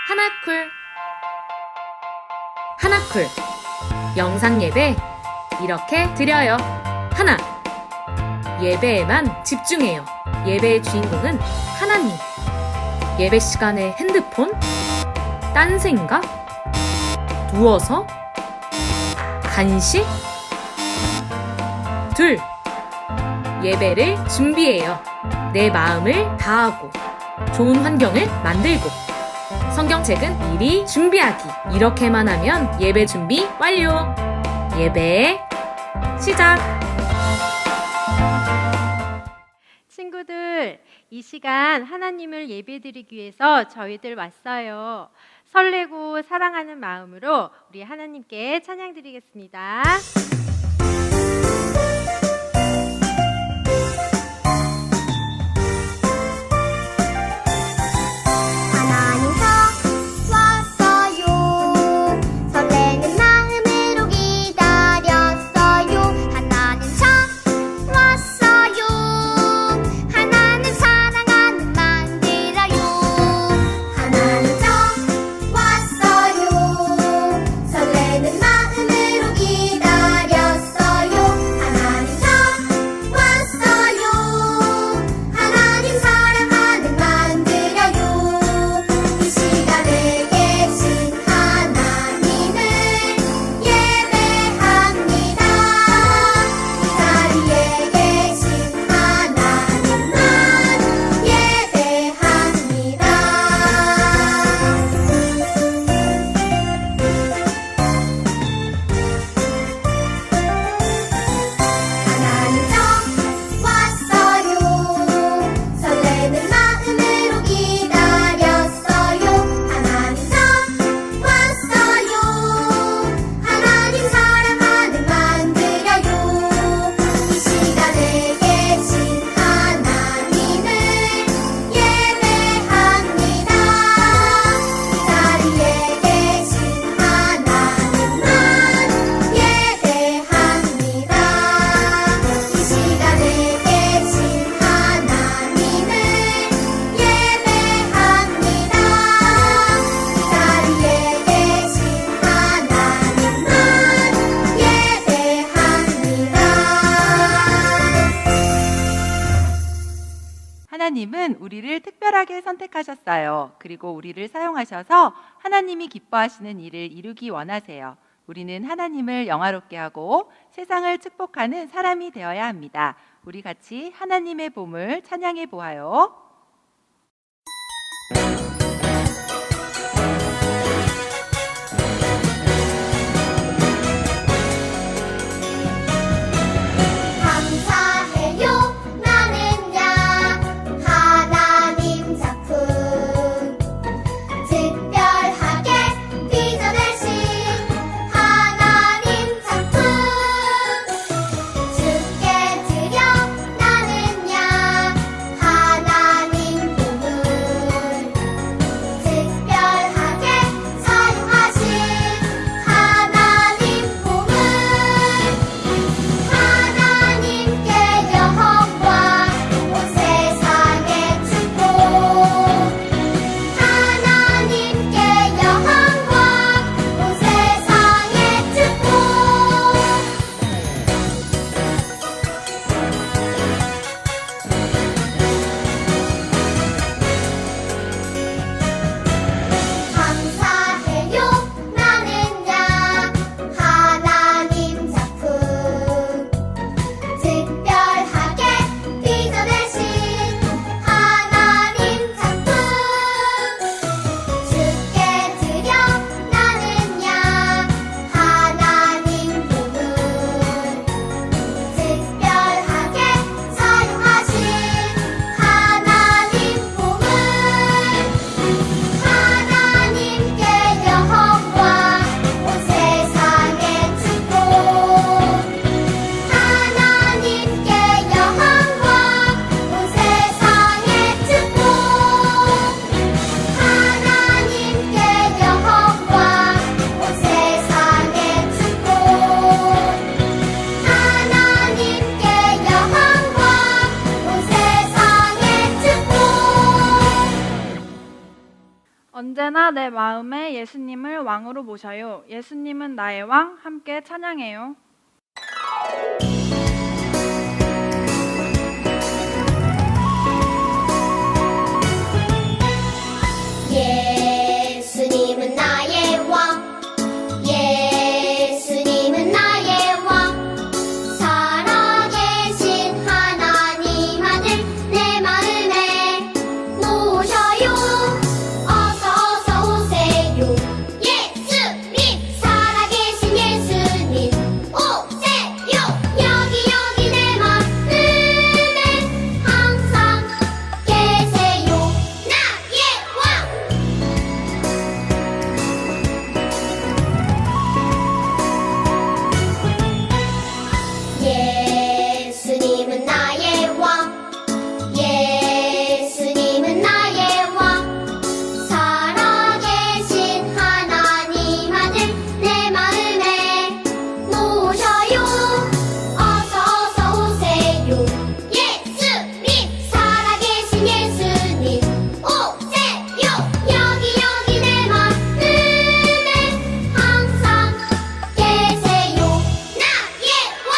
하나쿨 하나쿨 영상 예배 이렇게 드려요. 하나, 예배에만 집중해요. 예배의 주인공은 하나님. 예배 시간에 핸드폰? 딴 생각? 누워서? 간식? 둘, 예배를 준비해요. 내 마음을 다하고 좋은 환경을 만들고 성경책은 미리 준비하기. 이렇게만 하면 예배 준비 완료. 예배 시작. 친구들, 이 시간 하나님을 예배드리기 위해서 저희들 왔어요. 설레고 사랑하는 마음으로 우리 하나님께 찬양드리겠습니다. 하나님은 우리를 특별하게 선택하셨어요. 그리고 우리를 사용하셔서 하나님이 기뻐하시는 일을 이루기 원하세요. 우리는 하나님을 영화롭게 하고 세상을 축복하는 사람이 되어야 합니다. 우리 같이 하나님의 보물 찬양해 보아요. 하나님 언제나 내 마음에 예수님을 왕으로 모셔요. 예수님은 나의 왕, 함께 찬양해요. 예수님은 나의 왕, 예수님은 나의 왕, 살아계신 하나님 아들 내 마음에 모셔요. 어서 오세요. 예수님, 살아계신 예수님 오세요. 여기 내 마음에 항상 계세요. 나의 왕. 예수님은 나의 왕, 예수님은 나의 왕, 살아계신 하나님 아들 내 마음에 모셔요. 어서 오세요. 예수님, 살아계신 예수님 오세요. 여기 내 마음에 항상 계세요. 나의 왕.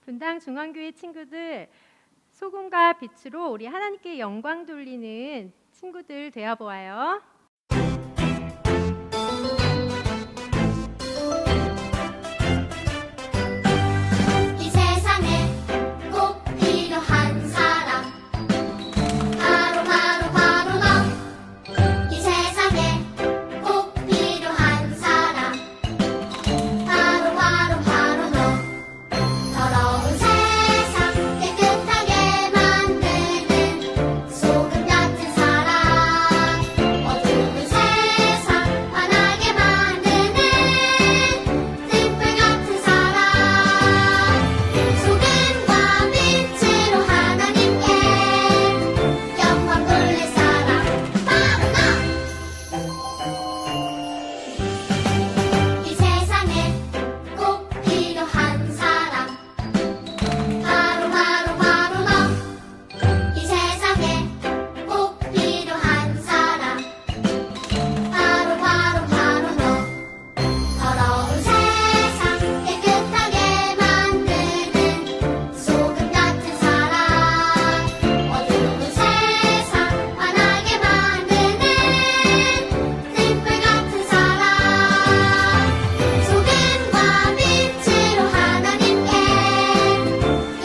분당 중앙교회 친구들, 소금과 빛으로 우리 하나님께 영광 돌리는 친구들 되어 보아요. 이 세상에 꼭 필요한 사람, 바로 너. 이 세상에 꼭 필요한 사람, 바로 너. 더러운 세상 깨끗하게 만드는 소금 같은 사람, 어두운 세상 환하게 만드는 등불 같은 사람, 소금과 빛으로 하나님께 영광 돌릴 사람, 바로 너. 이 세상에 꼭 필요한 사람, 바로 너. 이 세상에 꼭 필요한 사람, 바로 너. 더러운 세상 깨끗하게 만드는 소금 같은 사람, 어두운 세상 환하게 만드는 등불 같은 사람, 소금과 빛으로 하나님께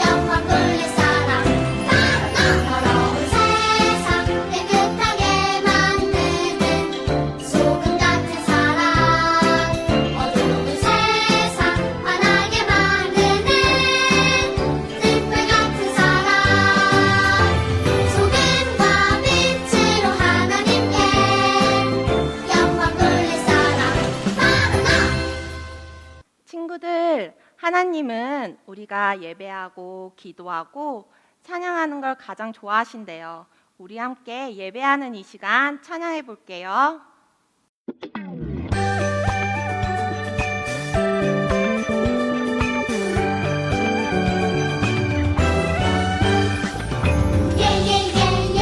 영광 돌릴 사람, 바로 너. 더러운 세상 깨끗하게 만드는 소금 같은 사람, 어두운 세상 환하게 만드는 등불 같은 사람, 소금과 빛으로 하나님께 영광 돌릴 사람, 바로 너. 친구들, 하나님은 우리가 예배하고 기도하고 찬양하는 걸 가장 좋아하신대요. 우리 함께 예배하는 이 시간 찬양해 볼게요. 예예예예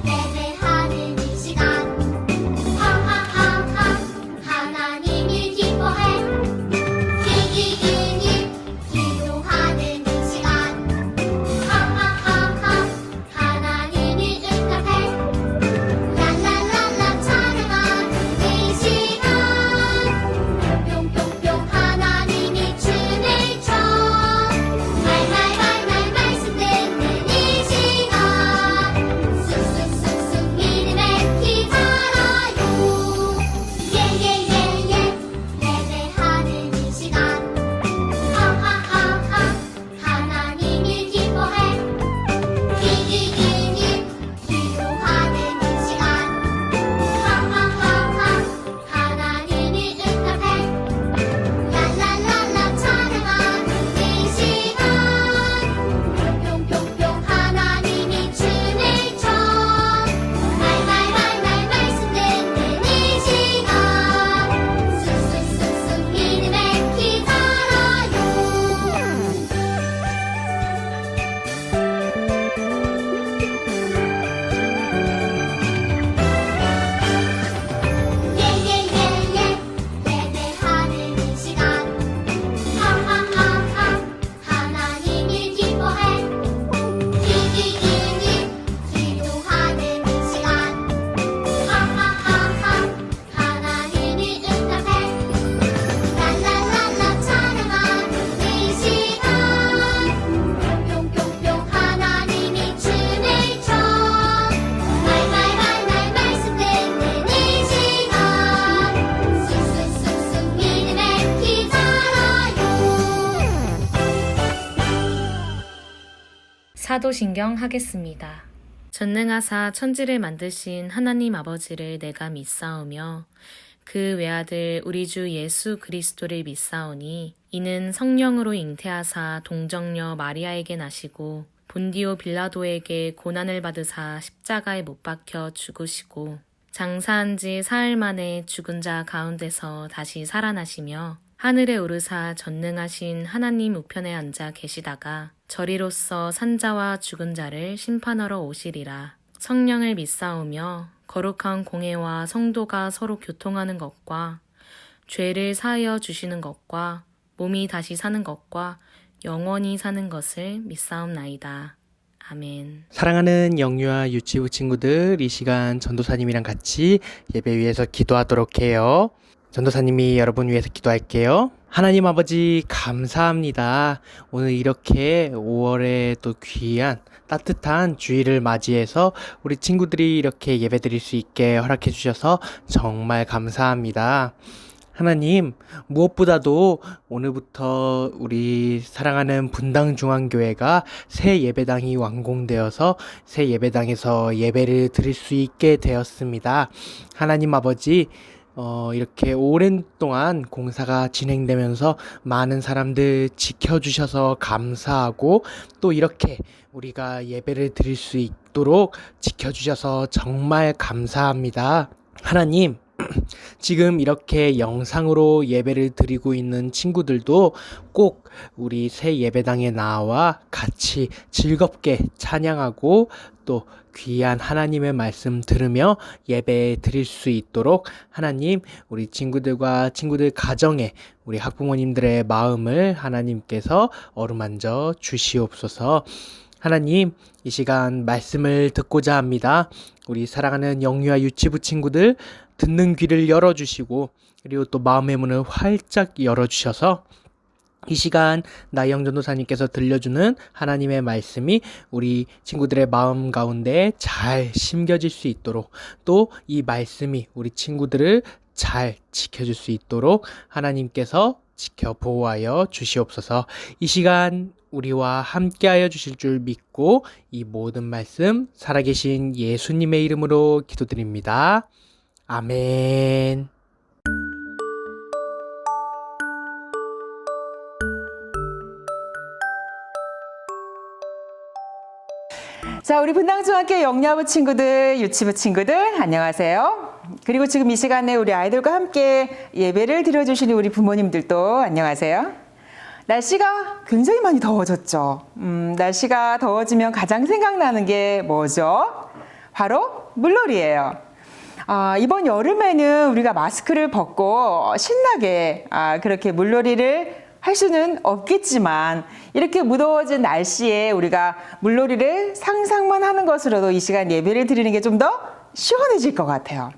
예배하는 이 시간, 하하하하 하나님을 기뻐해. 기기기기 기도하는 이 시간, 하하하하 하나님을 응답해. 랄랄랄라 찬양하는 이 시간, 사도신경 하겠습니다. 전능하사 천지를 만드신 하나님 아버지를 내가 믿사오며 그 외아들 우리 주 예수 그리스도를 믿사오니 이는 성령으로 잉태하사 동정녀 마리아에게 나시고 본디오 빌라도에게 고난을 받으사 십자가에 못 박혀 죽으시고 장사한 지 사흘 만에 죽은 자 가운데서 다시 살아나시며 하늘에 오르사 전능하신 하나님 우편에 앉아 계시다가 저리로서 산자와 죽은 자를 심판하러 오시리라. 성령을 믿사오며 거룩한 공회와 성도가 서로 교통하는 것과 죄를 사하여 주시는 것과 몸이 다시 사는 것과 영원히 사는 것을 믿사옵나이다. 아멘. 사랑하는 영유아 유치부 친구들, 이 시간 전도사님이랑 같이 예배 위해서 기도하도록 해요. 전도사님이 여러분 위해서 기도할게요. 하나님 아버지 감사합니다. 오늘 이렇게 5월에 또 귀한 따뜻한 주일을 맞이해서 우리 친구들이 이렇게 예배 드릴 수 있게 허락해 주셔서 정말 감사합니다. 하나님, 무엇보다도 오늘부터 우리 사랑하는 분당중앙교회가 새 예배당이 완공되어서 새 예배당에서 예배를 드릴 수 있게 되었습니다. 하나님 아버지, 이렇게 오랜 동안 공사가 진행되면서 많은 사람들 지켜주셔서 감사하고 또 이렇게 우리가 예배를 드릴 수 있도록 지켜주셔서 정말 감사합니다. 하나님, 지금 이렇게 영상으로 예배를 드리고 있는 친구들도 꼭 우리 새 예배당에 나와 같이 즐겁게 찬양하고 또 귀한 하나님의 말씀 들으며 예배 드릴 수 있도록 하나님, 우리 친구들과 친구들 가정에 우리 학부모님들의 마음을 하나님께서 어루만져 주시옵소서. 하나님, 이 시간 말씀을 듣고자 합니다. 우리 사랑하는 영유아 유치부 친구들 듣는 귀를 열어주시고 그리고 또 마음의 문을 활짝 열어주셔서 이 시간 나영 전도사님께서 들려주는 하나님의 말씀이 우리 친구들의 마음 가운데 잘 심겨질 수 있도록 또 이 말씀이 우리 친구들을 잘 지켜줄 수 있도록 하나님께서 지켜 보호하여 주시옵소서. 이 시간 우리와 함께하여 주실 줄 믿고 이 모든 말씀 살아계신 예수님의 이름으로 기도드립니다. 아멘. 자, 우리 분당중학교 영유아부 친구들, 유치부 친구들, 안녕하세요. 그리고 지금 이 시간에 우리 아이들과 함께 예배를 드려주시는 우리 부모님들도 안녕하세요. 날씨가 굉장히 많이 더워졌죠. 날씨가 더워지면 가장 생각나는 게 뭐죠? 바로 물놀이예요. 이번 여름에는 우리가 마스크를 벗고 신나게 그렇게 물놀이를 할 수는 없겠지만 이렇게 무더워진 날씨에 우리가 물놀이를 상상만 하는 것으로도 이 시간 예배를 드리는 게 좀 더 시원해질 것 같아요.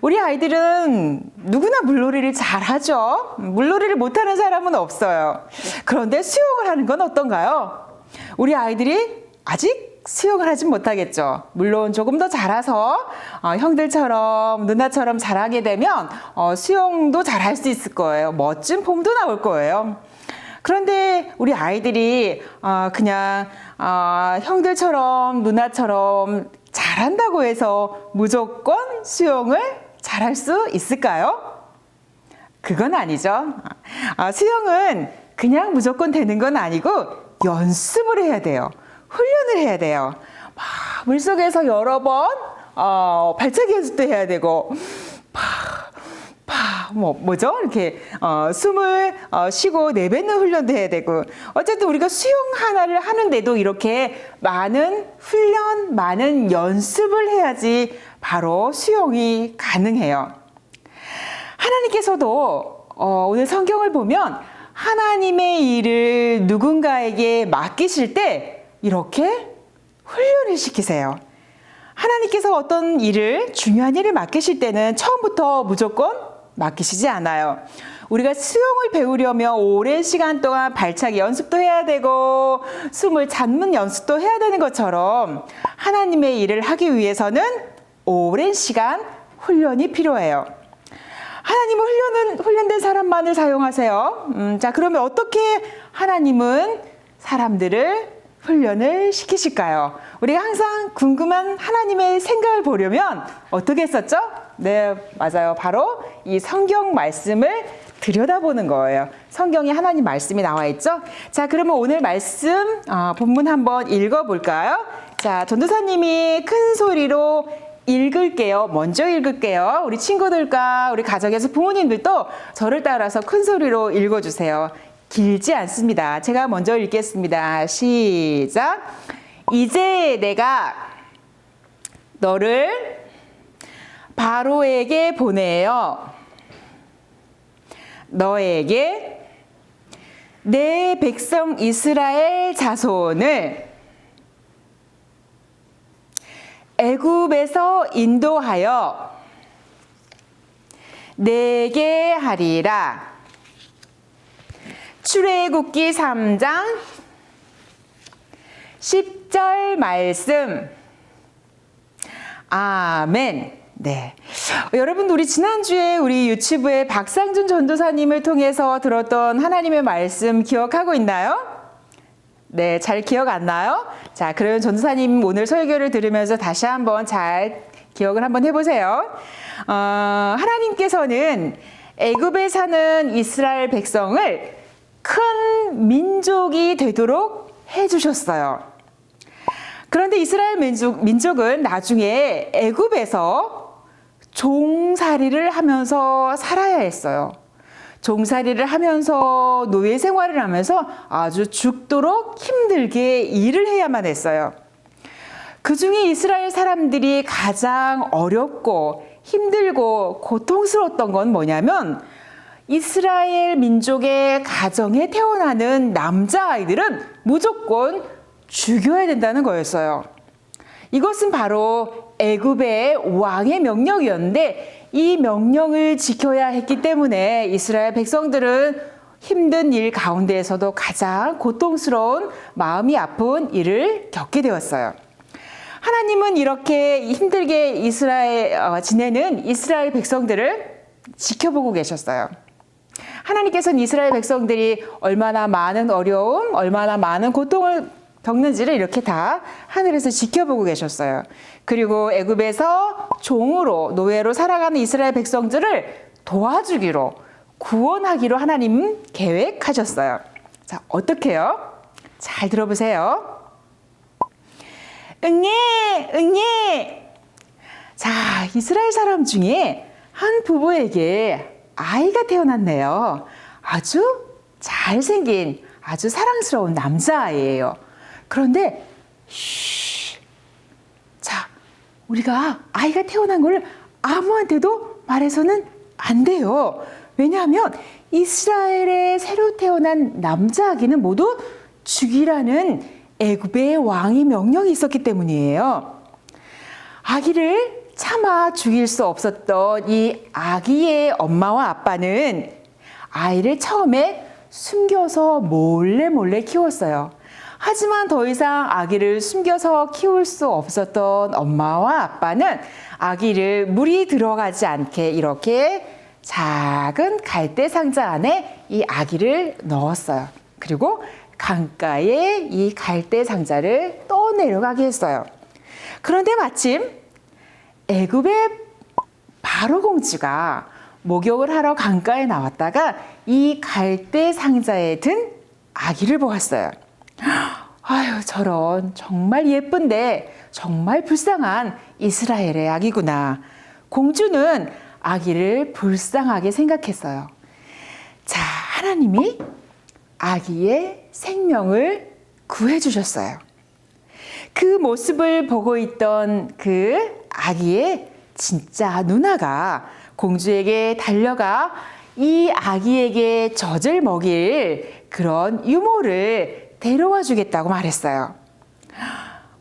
우리 아이들은 누구나 물놀이를 잘하죠. 물놀이를 못하는 사람은 없어요. 그런데 수영을 하는 건 어떤가요? 우리 아이들이 아직 수영을 하진 못하겠죠. 물론 조금 더 자라서 형들처럼 누나처럼 잘하게 되면 수영도 잘할 수 있을 거예요. 멋진 폼도 나올 거예요. 그런데 우리 아이들이 그냥 형들처럼 누나처럼 잘한다고 해서 무조건 수영을 잘할 수 있을까요? 그건 아니죠. 수영은 그냥 무조건 되는 건 아니고 연습을 해야 돼요. 훈련을 해야 돼요. 물속에서 여러 번 발차기 연습도 해야 되고 뭐죠? 이렇게 숨을 쉬고 내뱉는 훈련도 해야 되고 어쨌든 우리가 수영 하나를 하는데도 이렇게 많은 훈련, 많은 연습을 해야지 바로 수영이 가능해요. 하나님께서도 오늘 성경을 보면 하나님의 일을 누군가에게 맡기실 때 이렇게 훈련을 시키세요. 하나님께서 어떤 일을, 중요한 일을 맡기실 때는 처음부터 무조건 맡기시지 않아요. 우리가 수영을 배우려면 오랜 시간 동안 발차기 연습도 해야 되고 숨을 참는 연습도 해야 되는 것처럼 하나님의 일을 하기 위해서는 오랜 시간 훈련이 필요해요. 하나님은 훈련된 사람만을 사용하세요. 자, 그러면 어떻게 하나님은 사람들을 훈련을 시키실까요? 우리가 항상 궁금한 하나님의 생각을 보려면 어떻게 했었죠? 네, 맞아요. 바로 이 성경 말씀을 들여다보는 거예요. 성경에 하나님 말씀이 나와 있죠? 자, 그러면 오늘 말씀 본문 한번 읽어볼까요? 자, 전도사님이 큰 소리로 읽을게요. 먼저 읽을게요. 우리 친구들과 우리 가정에서 부모님들도 저를 따라서 큰 소리로 읽어주세요. 길지 않습니다. 제가 먼저 읽겠습니다. 시작. 이제 내가 너를 바로에게 보내요. 너에게 내 백성 이스라엘 자손을 애굽에서 인도하여 내게 하리라. 출애굽기 3장 10절 말씀. 아멘. 네. 여러분, 우리 지난주에 우리 유치부의 박상준 전도사님을 통해서 들었던 하나님의 말씀 기억하고 있나요? 네, 잘 기억 안 나요? 자, 그러면 전도사님 오늘 설교를 들으면서 다시 한번 잘 기억을 한번 해보세요. 하나님께서는 애굽에 사는 이스라엘 백성을 큰 민족이 되도록 해주셨어요. 그런데 이스라엘 민족은 나중에 애굽에서 종살이를 하면서 살아야 했어요. 종살이를 하면서 노예 생활을 하면서 아주 죽도록 힘들게 일을 해야만 했어요. 그 중에 이스라엘 사람들이 가장 어렵고 힘들고 고통스러웠던 건 뭐냐면 이스라엘 민족의 가정에 태어나는 남자아이들은 무조건 죽여야 된다는 거였어요. 이것은 바로 애굽의 왕의 명령이었는데 이 명령을 지켜야 했기 때문에 이스라엘 백성들은 힘든 일 가운데에서도 가장 고통스러운 마음이 아픈 일을 겪게 되었어요. 하나님은 이렇게 힘들게 지내는 이스라엘 백성들을 지켜보고 계셨어요. 하나님께서는 이스라엘 백성들이 얼마나 많은 어려움, 얼마나 많은 고통을 겪는지를 이렇게 다 하늘에서 지켜보고 계셨어요. 그리고 애굽에서 종으로 노예로 살아가는 이스라엘 백성들을 도와주기로 구원하기로 하나님 계획하셨어요. 자, 어떻게요? 잘 들어보세요. 응애. 자, 이스라엘 사람 중에 한 부부에게 아이가 태어났네요. 아주 잘생긴 아주 사랑스러운 남자아이예요. 그런데 자, 우리가 아이가 태어난 걸 아무한테도 말해서는 안 돼요. 왜냐하면 이스라엘에 새로 태어난 남자 아기는 모두 죽이라는 애굽의 왕의 명령이 있었기 때문이에요. 아기를 차마 죽일 수 없었던 이 아기의 엄마와 아빠는 아이를 처음에 숨겨서 몰래 키웠어요. 하지만 더 이상 아기를 숨겨서 키울 수 없었던 엄마와 아빠는 아기를 물이 들어가지 않게 이렇게 작은 갈대 상자 안에 이 아기를 넣었어요. 그리고 강가에 이 갈대 상자를 떠내려가게 했어요. 그런데 마침 애굽의 바로 공주가 목욕을 하러 강가에 나왔다가 이 갈대 상자에 든 아기를 보았어요. 아유, 저런 정말 예쁜데 정말 불쌍한 이스라엘의 아기구나. 공주는 아기를 불쌍하게 생각했어요. 자, 하나님이 아기의 생명을 구해주셨어요. 그 모습을 보고 있던 그 아기의 진짜 누나가 공주에게 달려가 이 아기에게 젖을 먹일 그런 유모를 데려와 주겠다고 말했어요.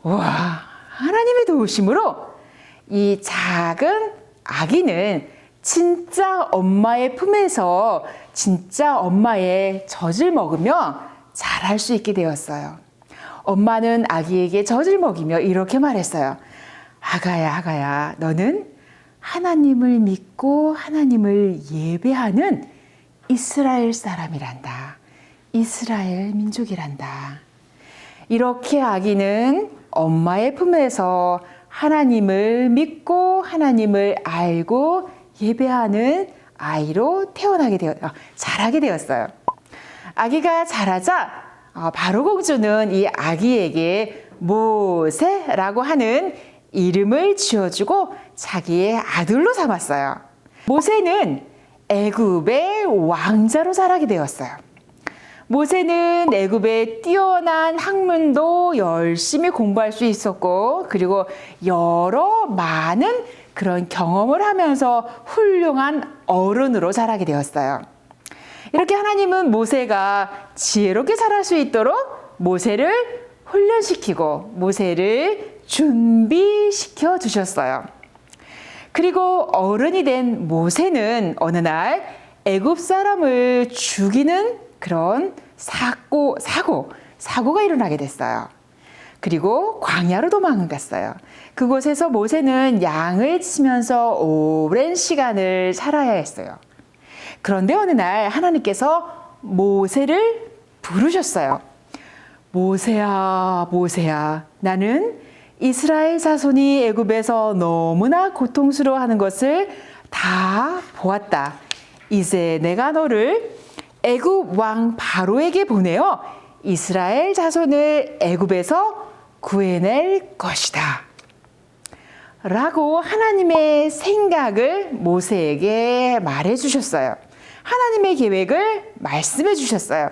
와, 하나님의 도우심으로 이 작은 아기는 진짜 엄마의 품에서 진짜 엄마의 젖을 먹으며 자랄 수 있게 되었어요. 엄마는 아기에게 젖을 먹이며 이렇게 말했어요. 아가야, 너는 하나님을 믿고 하나님을 예배하는 이스라엘 사람이란다. 이스라엘 민족이란다. 이렇게 아기는 엄마의 품에서 하나님을 믿고 하나님을 알고 예배하는 아이로 자라게 되었어요. 아기가 자라자 바로 공주는 이 아기에게 모세라고 하는 이름을 지어주고 자기의 아들로 삼았어요. 모세는 애굽의 왕자로 자라게 되었어요. 모세는 애굽의 뛰어난 학문도 열심히 공부할 수 있었고, 그리고 여러 많은 그런 경험을 하면서 훌륭한 어른으로 자라게 되었어요. 이렇게 하나님은 모세가 지혜롭게 자랄 수 있도록 모세를 훈련시키고 모세를 준비시켜 주셨어요. 그리고 어른이 된 모세는 어느 날 애굽 사람을 죽이는 그런 사고가 일어나게 됐어요. 그리고 광야로 도망을 갔어요. 그곳에서 모세는 양을 치면서 오랜 시간을 살아야 했어요. 그런데 어느 날 하나님께서 모세를 부르셨어요. 모세야, 모세야, 나는 이스라엘 자손이 애굽에서 너무나 고통스러워하는 것을 다 보았다. 이제 내가 너를 애굽 왕 바로에게 보내어 이스라엘 자손을 애굽에서 구해낼 것이다. 라고 하나님의 생각을 모세에게 말해 주셨어요. 하나님의 계획을 말씀해 주셨어요.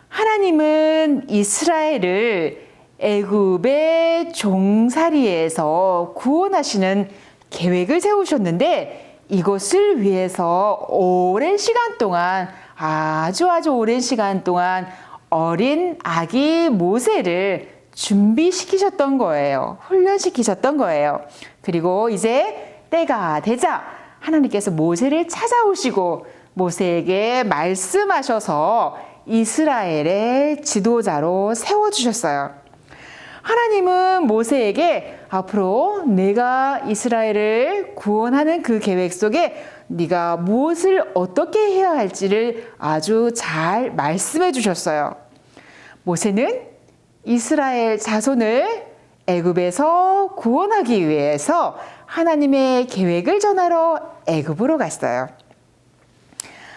하나님은 이스라엘을 애굽의 종살이에서 구원하시는 계획을 세우셨는데, 이것을 위해서 오랜 시간 동안, 아주 오랜 시간 동안 어린 아기 모세를 준비시키셨던 거예요. 훈련시키셨던 거예요. 그리고 이제 때가 되자 하나님께서 모세를 찾아오시고 모세에게 말씀하셔서 이스라엘의 지도자로 세워주셨어요. 하나님은 모세에게 앞으로 내가 이스라엘을 구원하는 그 계획 속에 네가 무엇을 어떻게 해야 할지를 아주 잘 말씀해 주셨어요. 모세는 이스라엘 자손을 애굽에서 구원하기 위해서 하나님의 계획을 전하러 애굽으로 갔어요.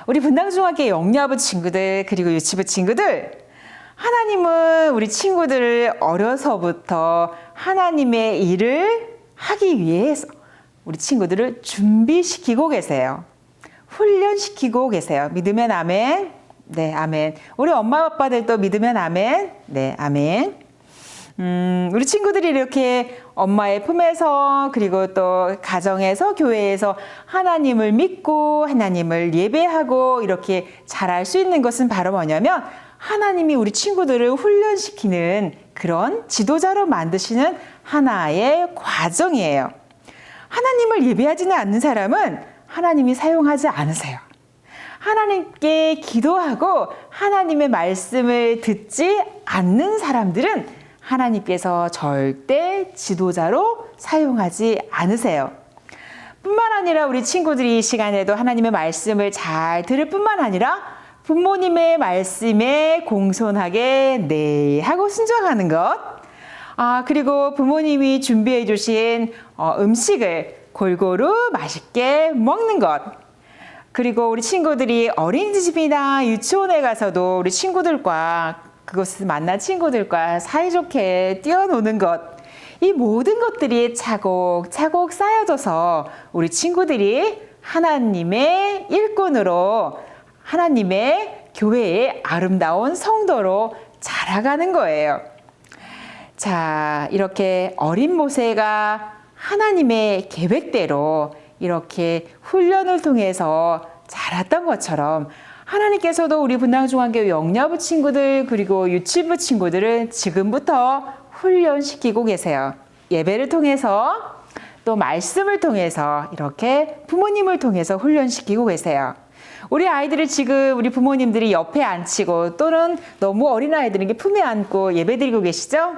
우리 분당중학교 영유아부 친구들 그리고 유치부 친구들, 하나님은 우리 친구들을 어려서부터 하나님의 일을 하기 위해서 우리 친구들을 준비시키고 계세요. 훈련시키고 계세요. 믿으면 아멘. 네, 아멘. 우리 엄마 아빠들도 믿으면 아멘. 네, 아멘. 우리 친구들이 이렇게 엄마의 품에서 그리고 또 가정에서 교회에서 하나님을 믿고 하나님을 예배하고 이렇게 자랄 수 있는 것은 바로 뭐냐면 하나님이 우리 친구들을 훈련시키는 그런 지도자로 만드시는 하나의 과정이에요. 하나님을 예배하지는 않는 사람은 하나님이 사용하지 않으세요. 하나님께 기도하고 하나님의 말씀을 듣지 않는 사람들은 하나님께서 절대 지도자로 사용하지 않으세요. 뿐만 아니라 우리 친구들이 이 시간에도 하나님의 말씀을 잘 들을 뿐만 아니라 부모님의 말씀에 공손하게 네 하고 순종하는 것, 그리고 부모님이 준비해 주신 음식을 골고루 맛있게 먹는 것, 그리고 우리 친구들이 어린이집이나 유치원에 가서도 우리 친구들과 그곳에서 만난 친구들과 사이좋게 뛰어노는 것, 이 모든 것들이 차곡차곡 쌓여져서 우리 친구들이 하나님의 일꾼으로 하나님의 교회의 아름다운 성도로 자라가는 거예요. 자, 이렇게 어린 모세가 하나님의 계획대로 이렇게 훈련을 통해서 자랐던 것처럼 하나님께서도 우리 분당중앙교회 영유아부 친구들 그리고 유치부 친구들은 지금부터 훈련시키고 계세요. 예배를 통해서 또 말씀을 통해서 이렇게 부모님을 통해서 훈련시키고 계세요. 우리 아이들을 지금 우리 부모님들이 옆에 앉히고 또는 너무 어린 아이들에게 품에 안고 예배드리고 계시죠?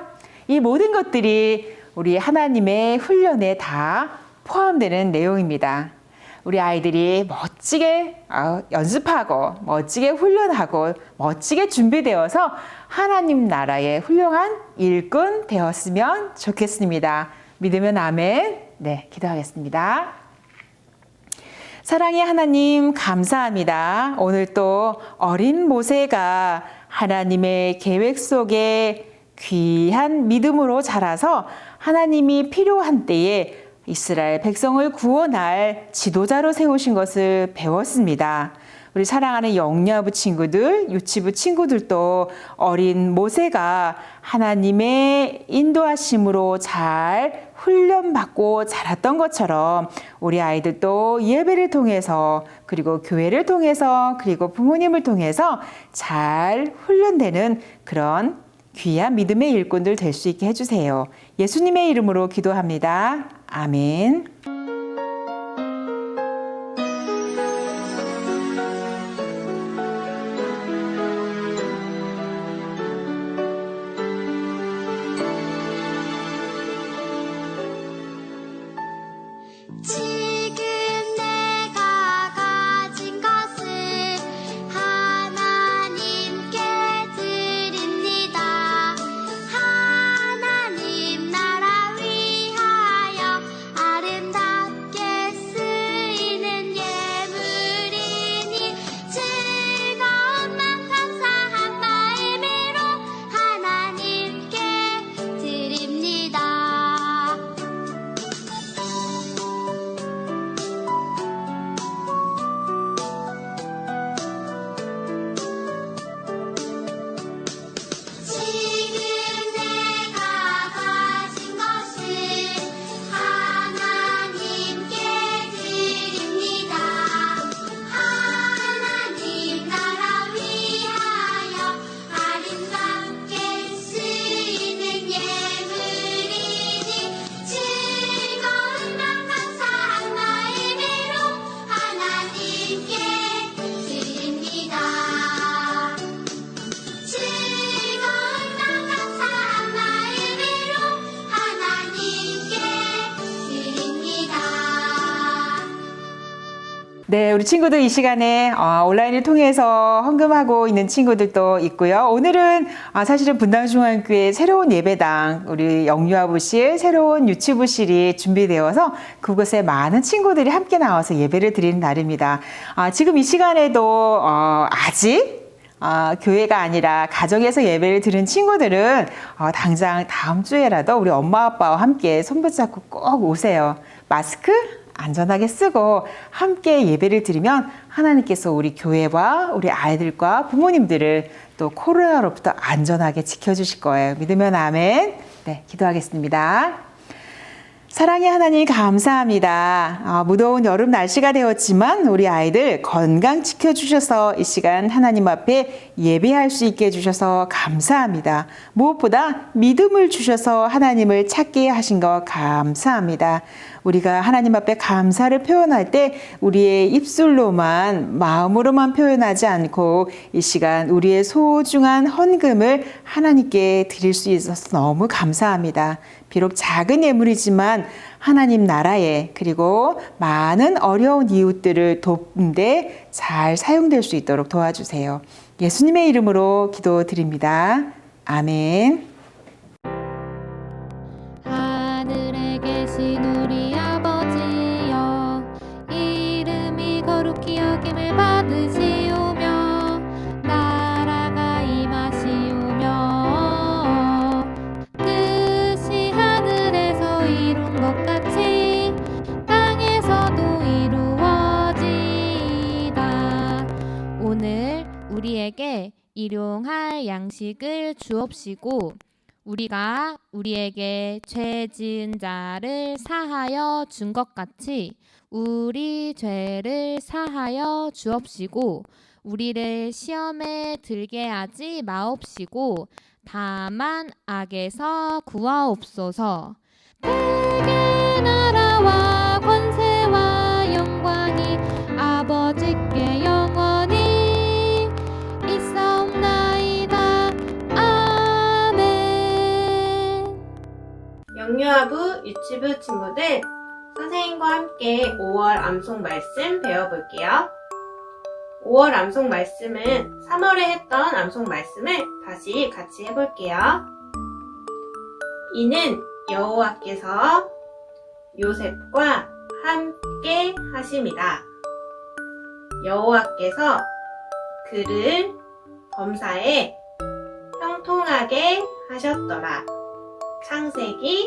이 모든 것들이 우리 하나님의 훈련에 다 포함되는 내용입니다. 우리 아이들이 멋지게 연습하고 멋지게 훈련하고 멋지게 준비되어서 하나님 나라의 훌륭한 일꾼 되었으면 좋겠습니다. 믿으면 아멘. 네, 기도하겠습니다. 사랑의 하나님 감사합니다. 오늘 또 어린 모세가 하나님의 계획 속에 귀한 믿음으로 자라서 하나님이 필요한 때에 이스라엘 백성을 구원할 지도자로 세우신 것을 배웠습니다. 우리 사랑하는 영유아부 친구들, 유치부 친구들도 어린 모세가 하나님의 인도하심으로 잘 훈련받고 자랐던 것처럼 우리 아이들도 예배를 통해서 그리고 교회를 통해서 그리고 부모님을 통해서 잘 훈련되는 그런 귀한 믿음의 일꾼들 될 수 있게 해주세요. 예수님의 이름으로 기도합니다. 아멘. 지금 내가 가진 것을 하나님께 드립니다. 하나님 나라 위하여 아름답게 쓰이는 예물이니 즐거운 맘 감사한 마음으로 하나님께 드립니다. 지금 내가 가진 것을 하나님께 드립니다. 하나님 나라 위하여 아름답게 쓰이는 예물이니 즐거운 맘 감사한 마음으로 하나님께 드립니다. 즐거운 맘 감사한 마음으로 하나님께 드립니다. 네, 우리 친구들 이 시간에 온라인을 통해서 헌금하고 있는 친구들도 있고요. 오늘은 사실은 분당중앙교회 새로운 예배당, 우리 영유아부실 새로운 유치부실이 준비되어서 그곳에 많은 친구들이 함께 나와서 예배를 드리는 날입니다. 지금 이 시간에도 아직 교회가 아니라 가정에서 예배를 드린 친구들은 당장 다음 주에라도 우리 엄마 아빠와 함께 손붙잡고 꼭 오세요. 마스크 안전하게 쓰고 함께 예배를 드리면 하나님께서 우리 교회와 우리 아이들과 부모님들을 또 코로나로부터 안전하게 지켜주실 거예요. 믿으면 아멘. 네, 기도하겠습니다. 사랑의 하나님 감사합니다. 무더운 여름 날씨가 되었지만 우리 아이들 건강 지켜주셔서 이 시간 하나님 앞에 예배할 수 있게 해주셔서 감사합니다. 무엇보다 믿음을 주셔서 하나님을 찾게 하신 것 감사합니다. 우리가 하나님 앞에 감사를 표현할 때 우리의 입술로만 마음으로만 표현하지 않고 이 시간 우리의 소중한 헌금을 하나님께 드릴 수 있어서 너무 감사합니다. 비록 작은 예물이지만 하나님 나라에 그리고 많은 어려운 이웃들을 돕는데 잘 사용될 수 있도록 도와주세요. 예수님의 이름으로 기도드립니다. 아멘. 하늘에 계신 우리 아버지여, 이름이 거룩히 여김을 받으시오며 나라가 임하시오며 뜻이 하늘에서 이룬 것 같이 땅에서도 이루어지이다. 오늘 우리에게 일용할 양식을 주옵시고 우리가 우리에게 죄 지은 자를 사하여 준 것 같이 우리 죄를 사하여 주옵시고 우리를 시험에 들게 하지 마옵시고 다만 악에서 구하옵소서. 대개 나라와 권세와 영광이 아버지께 영원히 있사옵나이다. 아멘. 영유아부 유치부 친구들, 선생님과 함께 5월 암송 말씀 배워볼게요. 5월 암송 말씀은 3월에 했던 암송 말씀을 다시 같이 해볼게요. 이는 여호와께서 요셉과 함께 하심이라. 여호와께서 그를 범사에 형통하게 하셨더라. 창세기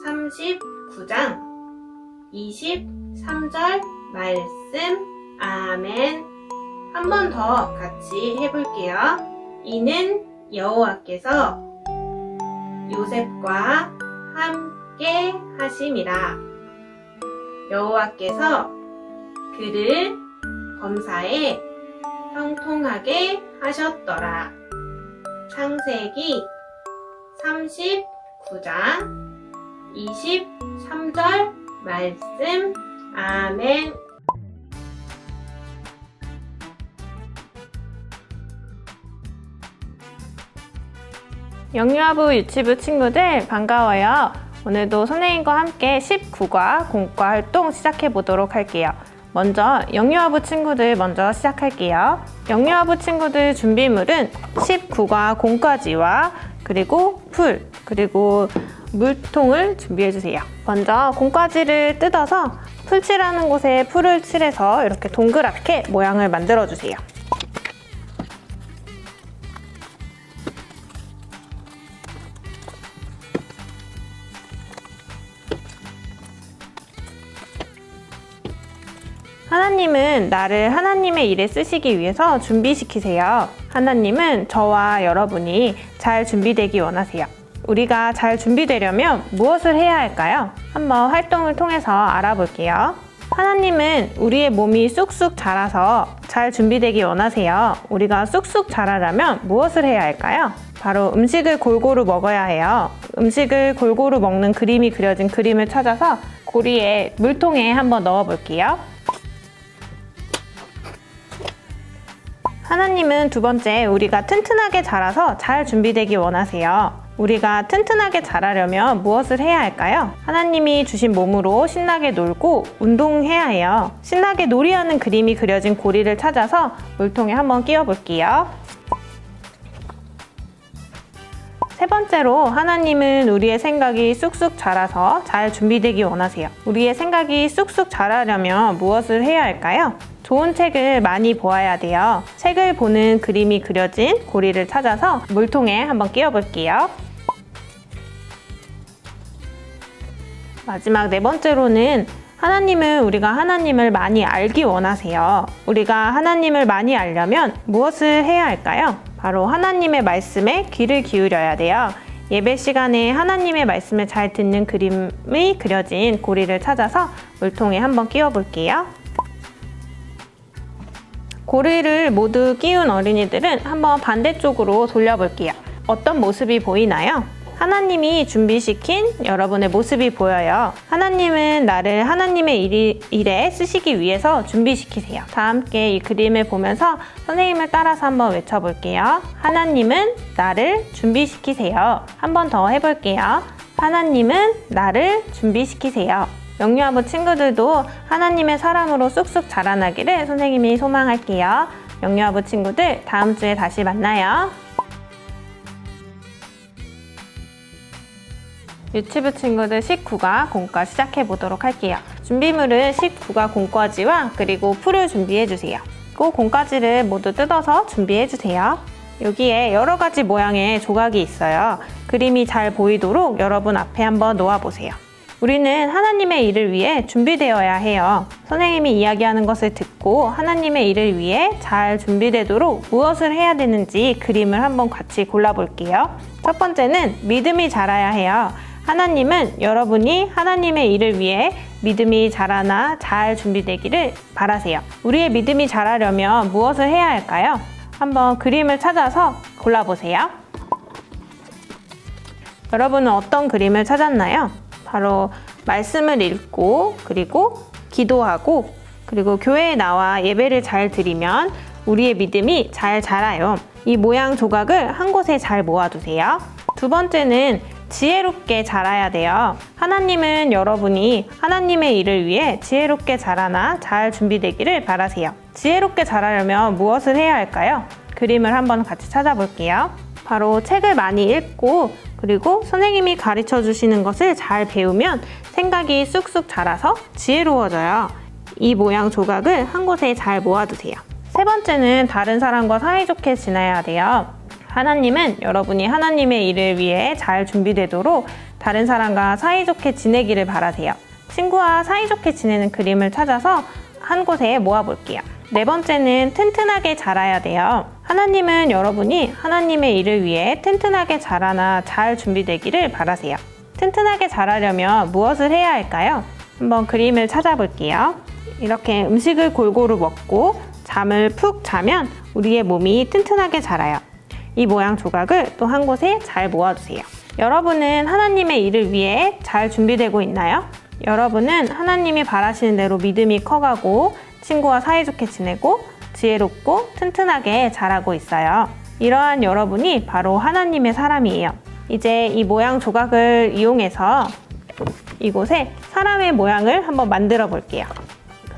39장 23절 말씀. 아멘. 한 번 더 같이 해볼게요. 이는 여호와께서 요셉과 함께 하심이라. 여호와께서 그를 범사에 형통하게 하셨더라. 창세기 39장 23절 말씀. 아멘. 영유아부 유치부 친구들 반가워요. 오늘도 선생님과 함께 19과 공과 활동 시작해 보도록 할게요. 먼저 영유아부 친구들 먼저 시작할게요. 영유아부 친구들 준비물은 19과 공과지와 그리고 풀 그리고 물통을 준비해 주세요. 먼저 공과지를 뜯어서 풀칠하는 곳에 풀을 칠해서 이렇게 동그랗게 모양을 만들어 주세요. 하나님은 나를 하나님의 일에 쓰시기 위해서 준비시키세요. 하나님은 저와 여러분이 잘 준비되기 원하세요. 우리가 잘 준비되려면 무엇을 해야 할까요? 한번 활동을 통해서 알아볼게요. 하나님은 우리의 몸이 쑥쑥 자라서 잘 준비되기 원하세요. 우리가 쑥쑥 자라려면 무엇을 해야 할까요? 바로 음식을 골고루 먹어야 해요. 음식을 골고루 먹는 그림이 그려진 그림을 찾아서 고리에 물통에 한번 넣어 볼게요. 하나님은 두 번째, 우리가 튼튼하게 자라서 잘 준비되기 원하세요. 우리가 튼튼하게 자라려면 무엇을 해야 할까요? 하나님이 주신 몸으로 신나게 놀고 운동해야 해요. 신나게 놀이하는 그림이 그려진 고리를 찾아서 물통에 한번 끼워 볼게요. 세 번째로, 하나님은 우리의 생각이 쑥쑥 자라서 잘 준비되기 원하세요. 우리의 생각이 쑥쑥 자라려면 무엇을 해야 할까요? 좋은 책을 많이 보아야 돼요. 책을 보는 그림이 그려진 고리를 찾아서 물통에 한번 끼워 볼게요. 마지막 네 번째로는, 하나님은 우리가 하나님을 많이 알기 원하세요. 우리가 하나님을 많이 알려면 무엇을 해야 할까요? 바로 하나님의 말씀에 귀를 기울여야 돼요. 예배 시간에 하나님의 말씀을 잘 듣는 그림이 그려진 고리를 찾아서 물통에 한번 끼워 볼게요. 고리를 모두 끼운 어린이들은 한번 반대쪽으로 돌려볼게요. 어떤 모습이 보이나요? 하나님이 준비시킨 여러분의 모습이 보여요. 하나님은 나를 하나님의 일에 쓰시기 위해서 준비시키세요. 다 함께 이 그림을 보면서 선생님을 따라서 한번 외쳐볼게요. 하나님은 나를 준비시키세요. 한 번 더 해볼게요. 하나님은 나를 준비시키세요. 영유아부 친구들도 하나님의 사람으로 쑥쑥 자라나기를 선생님이 소망할게요. 영유아부 친구들, 다음 주에 다시 만나요. 유치부 친구들 19과 공과 시작해 보도록 할게요. 준비물은 19과 공과지와 그리고 풀을 준비해 주세요. 그 공과지를 모두 뜯어서 준비해 주세요. 여기에 여러 가지 모양의 조각이 있어요. 그림이 잘 보이도록 여러분 앞에 한번 놓아 보세요. 우리는 하나님의 일을 위해 준비되어야 해요. 선생님이 이야기하는 것을 듣고 하나님의 일을 위해 잘 준비되도록 무엇을 해야 되는지 그림을 한번 같이 골라볼게요. 첫 번째는 믿음이 자라야 해요. 하나님은 여러분이 하나님의 일을 위해 믿음이 자라나 잘 준비되기를 바라세요. 우리의 믿음이 자라려면 무엇을 해야 할까요? 한번 그림을 찾아서 골라보세요. 여러분은 어떤 그림을 찾았나요? 바로 말씀을 읽고 그리고 기도하고 그리고 교회에 나와 예배를 잘 드리면 우리의 믿음이 잘 자라요. 이 모양 조각을 한 곳에 잘 모아두세요. 두 번째는 지혜롭게 자라야 돼요. 하나님은 여러분이 하나님의 일을 위해 지혜롭게 자라나 잘 준비되기를 바라세요. 지혜롭게 자라려면 무엇을 해야 할까요? 그림을 한번 같이 찾아볼게요. 바로 책을 많이 읽고 그리고 선생님이 가르쳐 주시는 것을 잘 배우면 생각이 쑥쑥 자라서 지혜로워져요. 이 모양 조각을 한 곳에 잘 모아두세요. 세 번째는 다른 사람과 사이좋게 지내야 돼요. 하나님은 여러분이 하나님의 일을 위해 잘 준비되도록 다른 사람과 사이좋게 지내기를 바라세요. 친구와 사이좋게 지내는 그림을 찾아서 한 곳에 모아볼게요. 네 번째는 튼튼하게 자라야 돼요. 하나님은 여러분이 하나님의 일을 위해 튼튼하게 자라나 잘 준비되기를 바라세요. 튼튼하게 자라려면 무엇을 해야 할까요? 한번 그림을 찾아볼게요. 이렇게 음식을 골고루 먹고 잠을 푹 자면 우리의 몸이 튼튼하게 자라요. 이 모양 조각을 또 한 곳에 잘 모아두세요. 여러분은 하나님의 일을 위해 잘 준비되고 있나요? 여러분은 하나님이 바라시는 대로 믿음이 커가고 친구와 사이좋게 지내고 지혜롭고 튼튼하게 자라고 있어요. 이러한 여러분이 바로 하나님의 사람이에요. 이제 이 모양 조각을 이용해서 이곳에 사람의 모양을 한번 만들어 볼게요.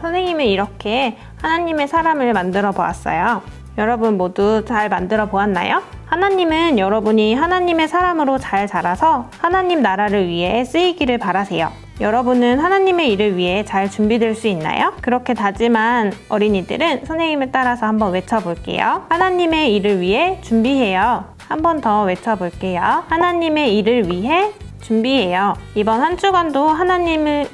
선생님은 이렇게 하나님의 사람을 만들어 보았어요. 여러분 모두 잘 만들어 보았나요? 하나님은 여러분이 하나님의 사람으로 잘 자라서 하나님 나라를 위해 쓰이기를 바라세요. 여러분은 하나님의 일을 위해 잘 준비될 수 있나요? 그렇게 다짐한 어린이들은 선생님을 따라서 한번 외쳐볼게요. 하나님의 일을 위해 준비해요. 한 번 더 외쳐볼게요. 하나님의 일을 위해 준비해요. 이번 한 주간도 하나님의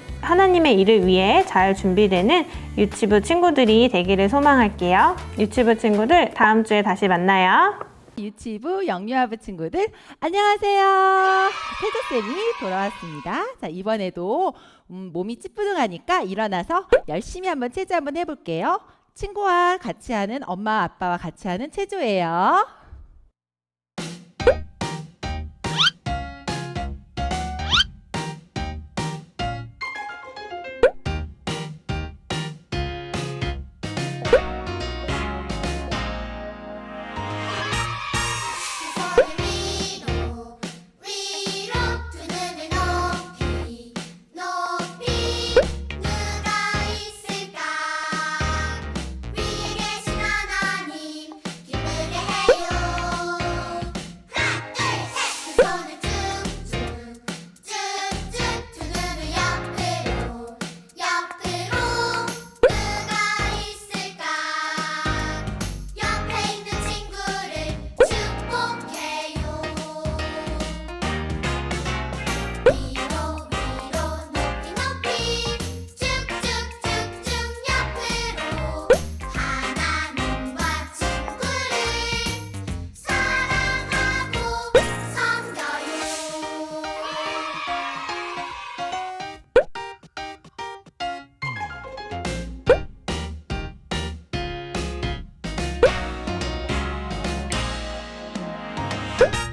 일을 위해 잘 준비되는 유치부 친구들이 되기를 소망할게요. 유치부 친구들 다음 주에 다시 만나요. 유치부 영유아부 친구들 안녕하세요. 태조쌤이 돌아왔습니다. 자, 이번에도 몸이 찌뿌둥하니까 일어나서 열심히 한번 체조 한번 해볼게요. 친구와 같이 하는 엄마 아빠와 같이 하는 체조예요. 뿅!